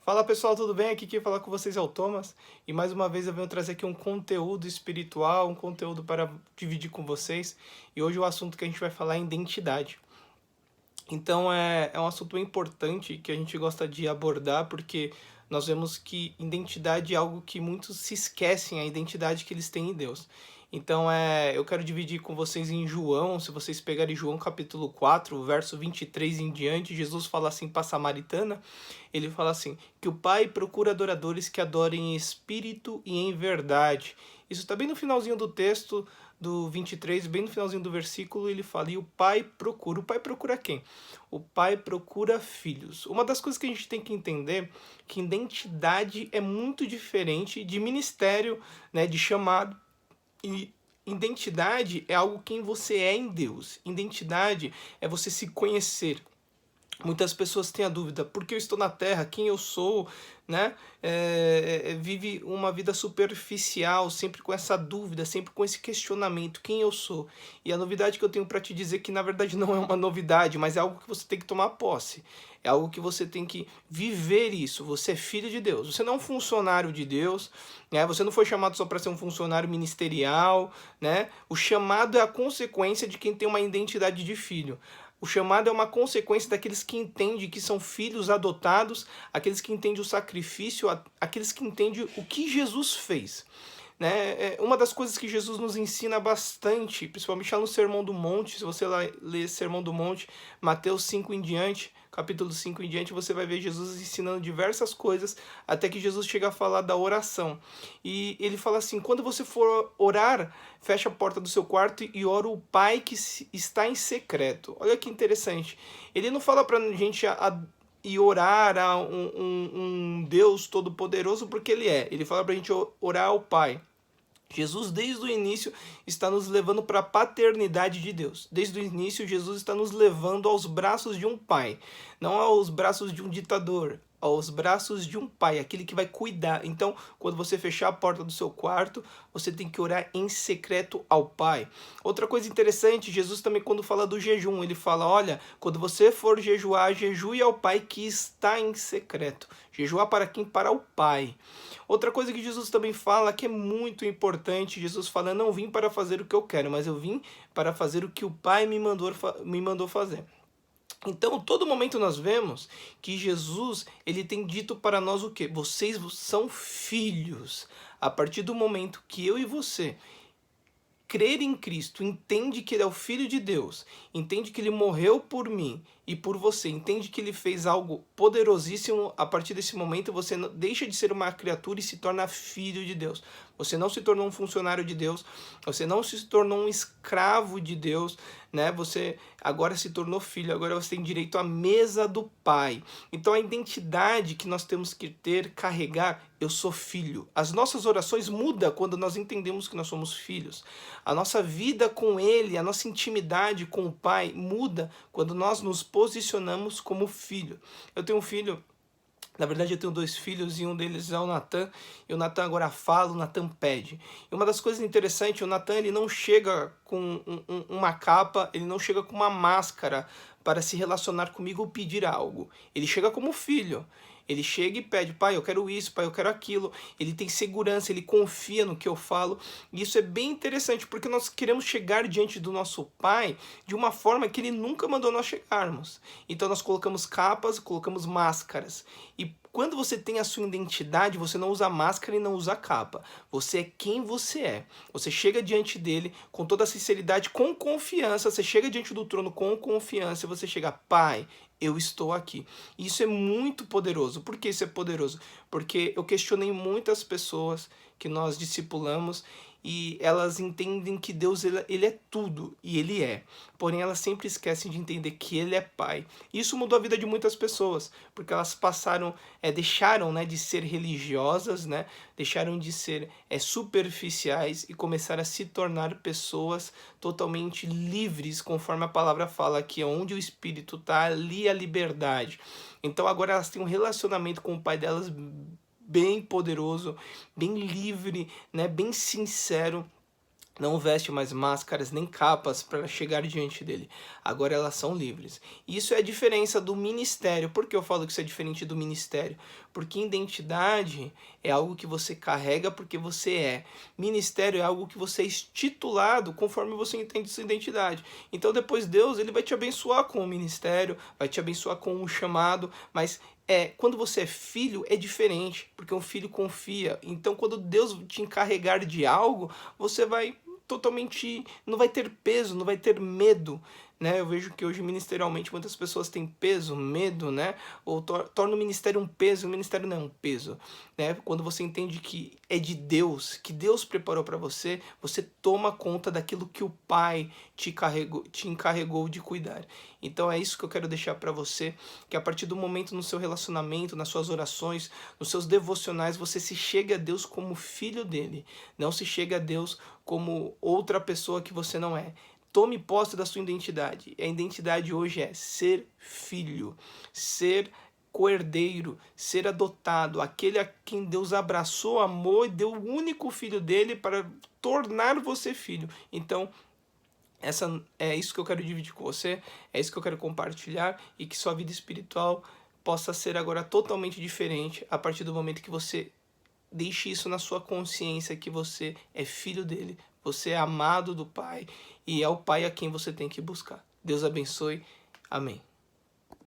Fala pessoal, tudo bem? Aqui quem fala com vocês é o Thomas e mais uma vez eu venho trazer aqui um conteúdo espiritual, um conteúdo para dividir com vocês. E hoje o assunto que a gente vai falar é identidade. Então é um assunto importante que a gente gosta de abordar porque nós vemos que identidade é algo que muitos se esquecem, a identidade que eles têm em Deus. Então eu quero dividir com vocês em João, se vocês pegarem João capítulo 4, verso 23 em diante, Jesus fala assim para a samaritana, ele fala assim, que o Pai procura adoradores que adorem em espírito e em verdade. Isso está bem no finalzinho do texto, do 23, bem no finalzinho do versículo, ele fala, e o Pai procura. O Pai procura quem? O Pai procura filhos. Uma das coisas que a gente tem que entender é que identidade é muito diferente de ministério, né, de chamado. E identidade é algo quem você é em Deus. Identidade é você se conhecer. Muitas pessoas têm a dúvida, por que eu estou na Terra, quem eu sou, né? Vive uma vida superficial, sempre com essa dúvida, sempre com esse questionamento, quem eu sou. E a novidade que eu tenho para te dizer que na verdade não é uma novidade, mas é algo que você tem que tomar posse. É algo que você tem que viver isso. Você é filho de Deus. Você não é um funcionário de Deus, né? Você não foi chamado só para ser um funcionário ministerial, né? O chamado é a consequência de quem tem uma identidade de filho. O chamado é uma consequência daqueles que entendem que são filhos adotados, aqueles que entendem o sacrifício, aqueles que entendem o que Jesus fez. Né? Uma das coisas que Jesus nos ensina bastante, principalmente lá no Sermão do Monte, se você ler Sermão do Monte, Mateus 5 em diante, capítulo 5 em diante, você vai ver Jesus ensinando diversas coisas, até que Jesus chega a falar da oração. E ele fala assim, quando você for orar, fecha a porta do seu quarto e ora o Pai que está em secreto. Olha que interessante. Ele não fala pra gente e orar a um Deus todo-poderoso porque ele é. Ele fala pra gente orar ao Pai. Jesus, desde o início, está nos levando para a paternidade de Deus. Desde o início, Jesus está nos levando aos braços de um pai, não aos braços de um ditador, aos braços de um pai, aquele que vai cuidar. Então, quando você fechar a porta do seu quarto, você tem que orar em secreto ao Pai. Outra coisa interessante, Jesus também quando fala do jejum, ele fala, olha, quando você for jejuar, jejue ao Pai que está em secreto. Jejuar para quem? Para o Pai. Outra coisa que Jesus também fala, que é muito importante, Jesus fala, não vim para fazer o que eu quero, mas eu vim para fazer o que o Pai me mandou fazer. Então, todo momento nós vemos que Jesus, ele tem dito para nós o quê? Vocês são filhos. A partir do momento que eu e você crer em Cristo, entende que ele é o Filho de Deus, entende que ele morreu por mim e por você, entende que ele fez algo poderosíssimo, a partir desse momento você deixa de ser uma criatura e se torna filho de Deus. Você não se tornou um funcionário de Deus, você não se tornou um escravo de Deus, né? Você agora se tornou filho, agora você tem direito à mesa do Pai. Então a identidade que nós temos que ter, carregar, eu sou filho. As nossas orações mudam quando nós entendemos que nós somos filhos. A nossa vida com Ele, a nossa intimidade com o Pai muda quando nós nos posicionamos como filho. Eu tenho um filho. Na verdade, eu tenho dois filhos e um deles é o Natan. E o Natan agora fala, o Natan pede. E uma das coisas interessantes, o Natan ele não chega com uma capa, ele não chega com uma máscara para se relacionar comigo ou pedir algo. Ele chega como filho. Ele chega e pede, pai, eu quero isso, pai, eu quero aquilo. Ele tem segurança, ele confia no que eu falo. E isso é bem interessante, porque nós queremos chegar diante do nosso pai de uma forma que ele nunca mandou nós chegarmos. Então nós colocamos capas, colocamos máscaras. E quando você tem a sua identidade, você não usa máscara e não usa capa. Você é quem você é. Você chega diante dele com toda a sinceridade, com confiança. Você chega diante do trono com confiança e você chega, pai, eu estou aqui. Isso é muito poderoso. Por que isso é poderoso? Porque eu questionei muitas pessoas que nós discipulamos e elas entendem que Deus ele é tudo, e Ele é. Porém, elas sempre esquecem de entender que Ele é Pai. Isso mudou a vida de muitas pessoas, porque elas passaram, deixaram, né, de ser religiosas, né, deixaram de ser superficiais e começaram a se tornar pessoas totalmente livres, conforme a palavra fala que onde o Espírito está, ali a liberdade. Então agora elas têm um relacionamento com o Pai delas bem poderoso, bem livre, né, bem sincero. não veste mais máscaras nem capas para chegar diante dele. Agora elas são livres. Isso é a diferença do ministério. Por que eu falo que isso é diferente do ministério? Porque identidade é algo que você carrega porque você é. Ministério é algo que você é titulado conforme você entende sua identidade. Então depois Deus ele vai te abençoar com o ministério, vai te abençoar com o chamado, mas quando você é filho é diferente, porque um filho confia. Então quando Deus te encarregar de algo, você vai totalmente, não vai ter peso, não vai ter medo, né? Eu vejo que hoje ministerialmente muitas pessoas têm peso, medo, né? Ou torna o ministério um peso, o ministério não é um peso, né? Quando você entende que é de Deus, que Deus preparou para você, você toma conta daquilo que o Pai te encarregou de cuidar. Então é isso que eu quero deixar para você, que a partir do momento no seu relacionamento, nas suas orações, nos seus devocionais, você se chega a Deus como filho dele, não se chega a Deus como outra pessoa que você não é. Tome posse da sua identidade. A identidade hoje é ser filho, ser coerdeiro, ser adotado, aquele a quem Deus abraçou, amou e deu o único filho dele para tornar você filho. Então, é isso que eu quero dividir com você, é isso que eu quero compartilhar e que sua vida espiritual possa ser agora totalmente diferente a partir do momento que você deixe isso na sua consciência que você é filho dele, você é amado do Pai e é o Pai a quem você tem que buscar. Deus abençoe. Amém.